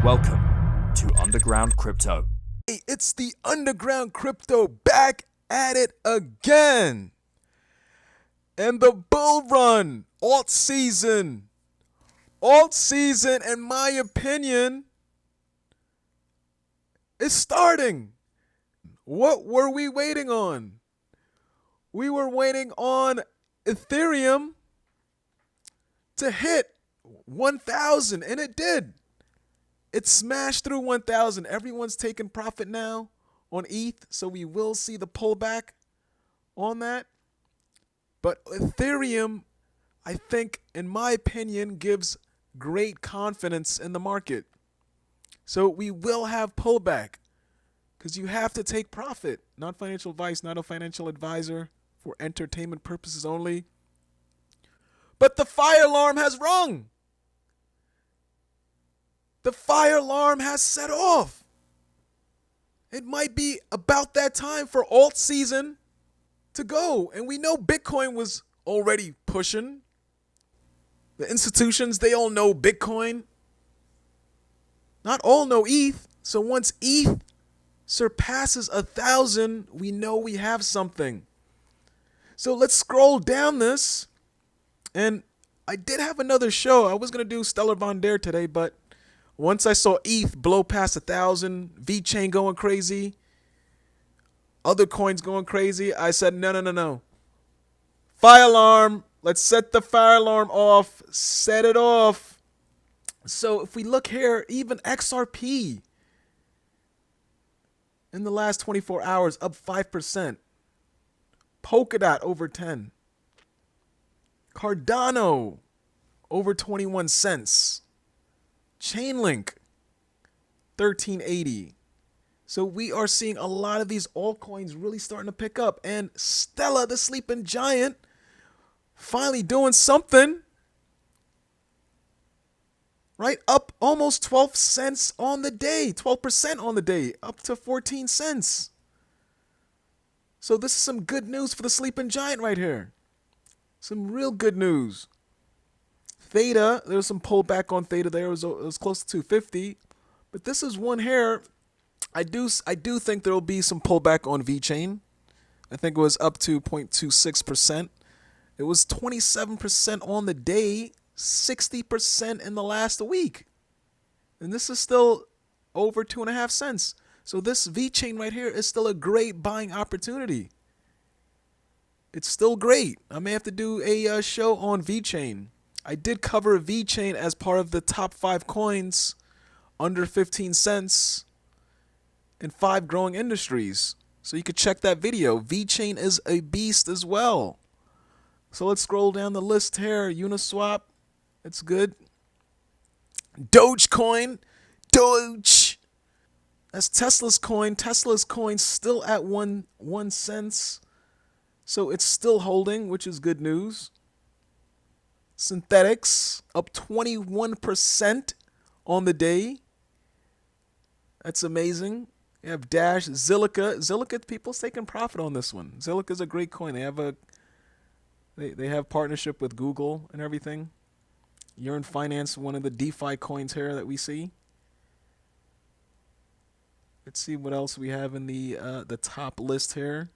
Welcome to Underground Crypto. Hey, it's the Underground Crypto back at it again. And the bull run, alt season, in my opinion, is starting. What were we waiting on? We were waiting on Ethereum to hit 1,000, and it did. It smashed through 1,000. Everyone's taking profit now on ETH, so we will see the pullback on that. But Ethereum, I think, in my opinion, gives great confidence in the market. So we will have pullback because you have to take profit. Not financial advice, not a financial advisor, for entertainment purposes only. But the fire alarm has rung. The fire alarm has set off. It might be about that time for alt season to go. And we know Bitcoin was already pushing. The institutions, they all know Bitcoin. Not all know ETH. So once ETH surpasses 1,000, we know we have something. So let's scroll down this. And I did have another show. I was going to do Stellar Von Dare today, but once I saw ETH blow past 1,000, VeChain going crazy, other coins going crazy, I said, no. Fire alarm. Let's set the fire alarm off. Set it off. So if we look here, even XRP in the last 24 hours, up 5%. Polkadot over 10. Cardano over 21 cents. Chainlink 1380. So we are seeing a lot of these altcoins really starting to pick up. And Stella, the sleeping giant, finally doing something. Right? Up almost 12 cents on the day. 12% on the day. Up to 14 cents. So this is some good news for the sleeping giant right here. Some real good news. Theta, there was some pullback on Theta there. It was close to 250. But this is one here. I do think there will be some pullback on VeChain. I think it was up to 0.26%. It was 27% on the day, 60% in the last week. And this is still over 2.5 cents. So this VeChain right here is still a great buying opportunity. It's still great. I may have to do a show on VeChain. I did cover VeChain as part of the top 5 coins under 15 cents in 5 growing industries. So you could check that video. VeChain is a beast as well. So let's scroll down the list here. Uniswap, it's good. Dogecoin, Doge. That's Tesla's coin. Tesla's coin still at 1 cent. So it's still holding, which is good news. Synthetics up 21% on the day. That's amazing. You have Dash, Zilliqa, people's taking profit on this one. Zilliqa is a great coin. They have partnership with Google and everything. Yearn Finance, one of the DeFi coins here that we see. Let's see what else we have in the top list here.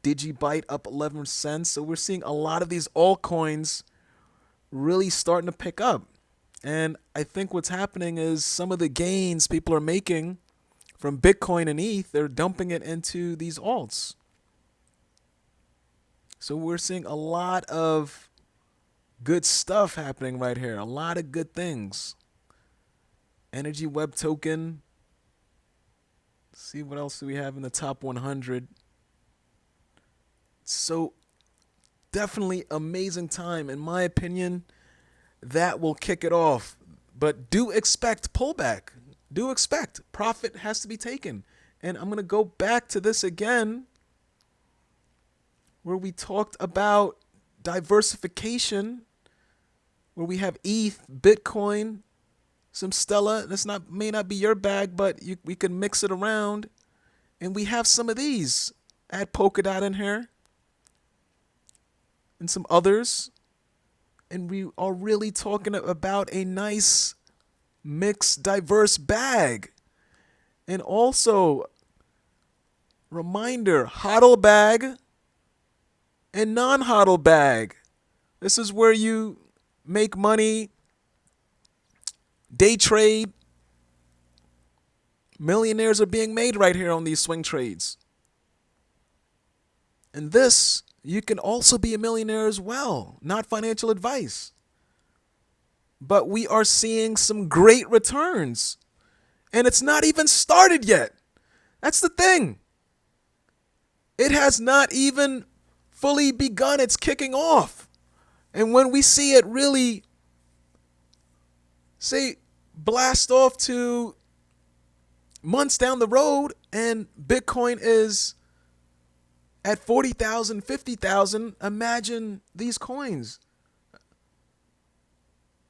Digibyte up 11 cents. So we're seeing a lot of these altcoins really starting to pick up. And I think what's happening is some of the gains people are making from Bitcoin and ETH, they're dumping it into these alts. So we're seeing a lot of good stuff happening right here. A lot of good things. Energy Web Token. Let's see what else do we have in the top 100. So definitely amazing time. In my opinion, that will kick it off. But do expect pullback. Do expect. Profit has to be taken. And I'm going to go back to this again where we talked about diversification, where we have ETH, Bitcoin, some Stella. This may not be your bag, but we can mix it around. And we have some of these. Add Polkadot in here. And some others. And we are really talking about a nice mixed, diverse bag. And also, reminder, hodl bag and non-hodl bag. This is where you make money, day trade. Millionaires are being made right here on these swing trades. And this, you can also be a millionaire as well. Not financial advice. But we are seeing some great returns. And it's not even started yet. That's the thing. It has not even fully begun. It's kicking off. And when we see it really, say, blast off to months down the road and Bitcoin is at 40,000, 50,000, imagine these coins.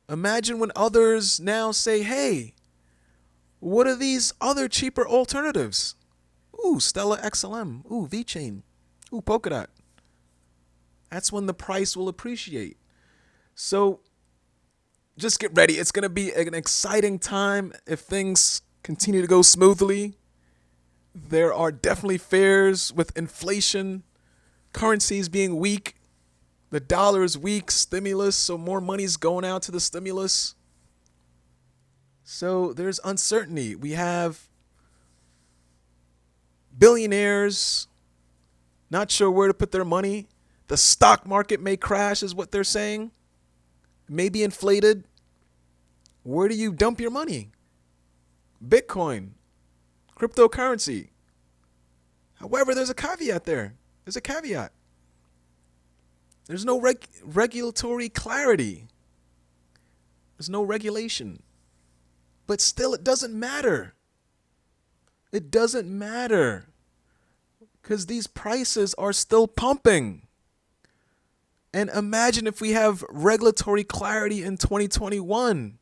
Imagine when others now say, hey, what are these other cheaper alternatives? Ooh, Stellar XLM. Ooh, VeChain. Ooh, Polkadot. That's when the price will appreciate. So just get ready. It's going to be an exciting time if things continue to go smoothly. There are definitely fears with inflation, currencies being weak. The dollar is weak, stimulus, so more money's going out to the stimulus. So there's uncertainty. We have billionaires not sure where to put their money. The stock market may crash is what they're saying. May be inflated. Where do you dump your money? Bitcoin, cryptocurrency. However, there's a caveat there. There's a caveat. There's no regulatory clarity. There's no regulation. But still, it doesn't matter. It doesn't matter. Because these prices are still pumping. And imagine if we have regulatory clarity in 2021.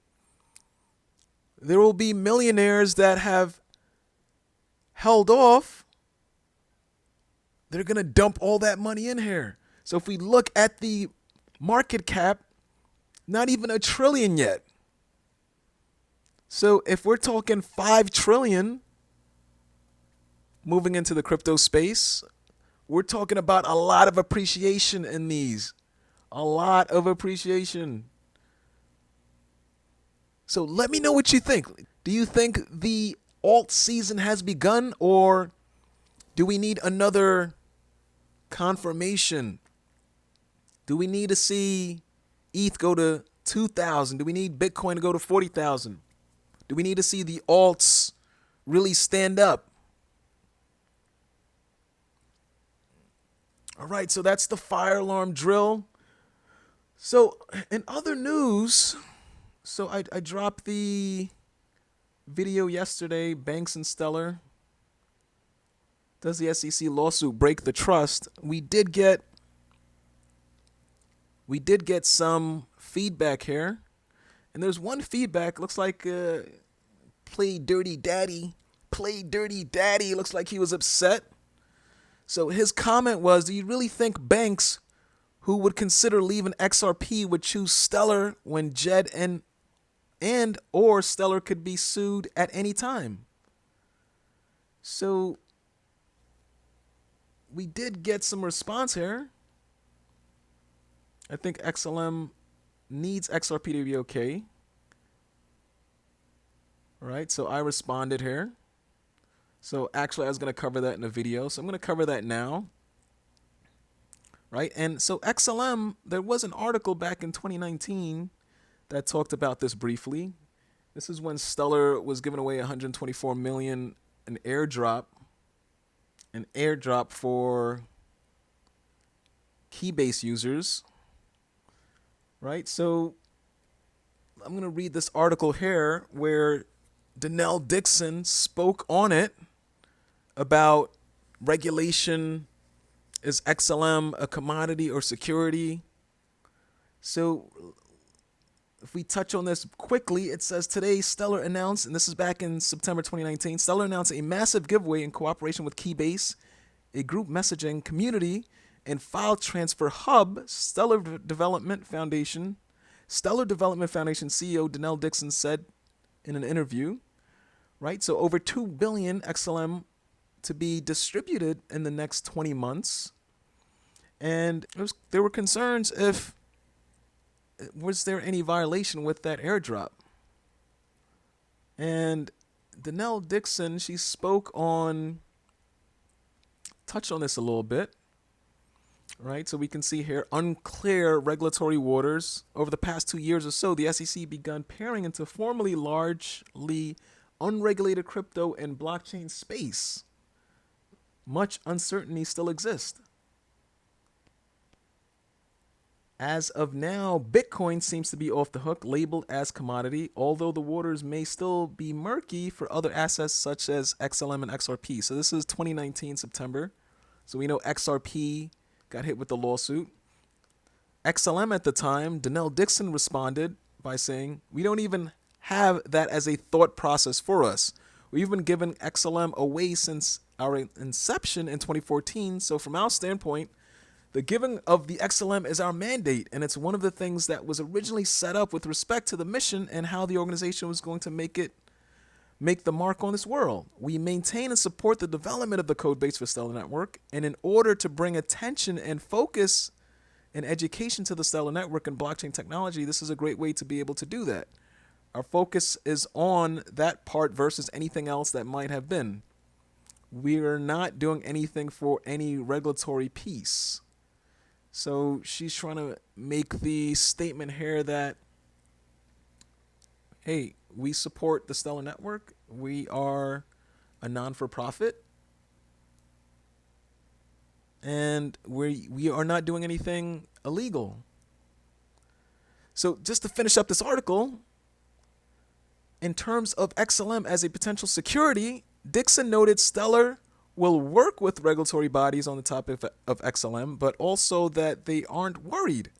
There will be millionaires that have held off. They're going to dump all that money in here. So if we look at the market cap, not even $1 trillion yet. So if we're talking 5 trillion moving into the crypto space, we're talking about a lot of appreciation in these. A lot of appreciation. So let me know what you think. Do you think the alt season has begun, or do we need another confirmation? Do we need to see ETH go to 2,000? Do we need Bitcoin to go to 40,000? Do we need to see the alts really stand up? All right, so that's the fire alarm drill. So in other news, so I dropped the video yesterday, Banks and Stellar. Does the SEC lawsuit break the trust? We did get some feedback here. And there's one feedback, looks like play dirty daddy. Looks like he was upset. So his comment was, do you really think banks who would consider leaving XRP would choose Stellar when Jed and or Stellar could be sued at any time? So we did get some response here. I think XLM needs XRP to be okay. All right, so I responded here. So actually, I was going to cover that in a video. So I'm going to cover that now. Right, and so XLM, there was an article back in 2019 that talked about this briefly. This is when Stellar was giving away 124 million an airdrop for Keybase users. Right, so I'm going to read this article here where Denell Dixon spoke on it about regulation. Is XLM a commodity or security? So if we touch on this quickly, it says today Stellar announced, and this is back in September 2019, Stellar announced a massive giveaway in cooperation with Keybase, a group messaging community and file transfer hub. Stellar Development Foundation CEO Denell Dixon said in an interview, right? So over 2 billion XLM to be distributed in the next 20 months. And there were concerns if was there any violation with that airdrop. And Danelle Dixon, she touched on this a little bit, right? So we can see here, unclear regulatory waters. Over the past 2 years or so, the SEC begun peering into formerly largely unregulated crypto and blockchain space. Much uncertainty still exists. As of now, Bitcoin seems to be off the hook, labeled as commodity, although the waters may still be murky for other assets such as XLM and XRP. So this is 2019 September. So we know XRP got hit with the lawsuit. XLM at the time, Danelle Dixon responded by saying, we don't even have that as a thought process for us. We've been giving XLM away since our inception in 2014. So from our standpoint, the giving of the XLM is our mandate, and it's one of the things that was originally set up with respect to the mission and how the organization was going to make the mark on this world. We maintain and support the development of the code base for Stellar Network, and in order to bring attention and focus and education to the Stellar Network and blockchain technology, this is a great way to be able to do that. Our focus is on that part versus anything else that might have been. We are not doing anything for any regulatory piece. So she's trying to make the statement here that, hey, we support the Stellar Network. We are a non-for-profit. And we are not doing anything illegal. So just to finish up this article, in terms of XLM as a potential security, Dixon noted Stellar will work with regulatory bodies on the topic of XLM, but also that they aren't worried.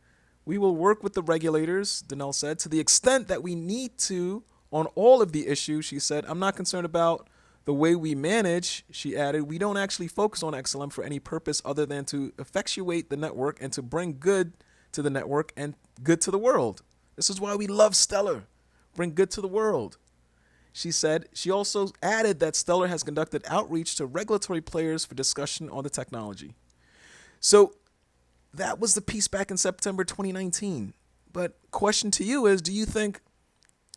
We will work with the regulators, Danelle said, to the extent that we need to on all of the issues. She said, I'm not concerned about the way we manage, she added. We don't actually focus on XLM for any purpose other than to effectuate the network and to bring good to the network and good to the world. This is why we love Stellar. Bring good to the world. She said, she also added that Stellar has conducted outreach to regulatory players for discussion on the technology. So that was the piece back in September 2019. But question to you is, do you think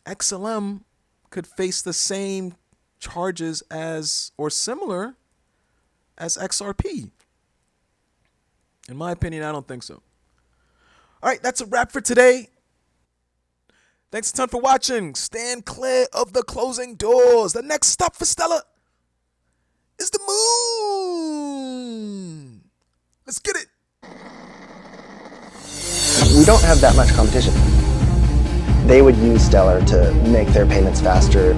XLM could face the same charges as or similar as XRP? In my opinion, I don't think so. All right, that's a wrap for today. Thanks a ton for watching. Stand clear of the closing doors. The next stop for Stellar is the moon. Let's get it. We don't have that much competition. They would use Stellar to make their payments faster.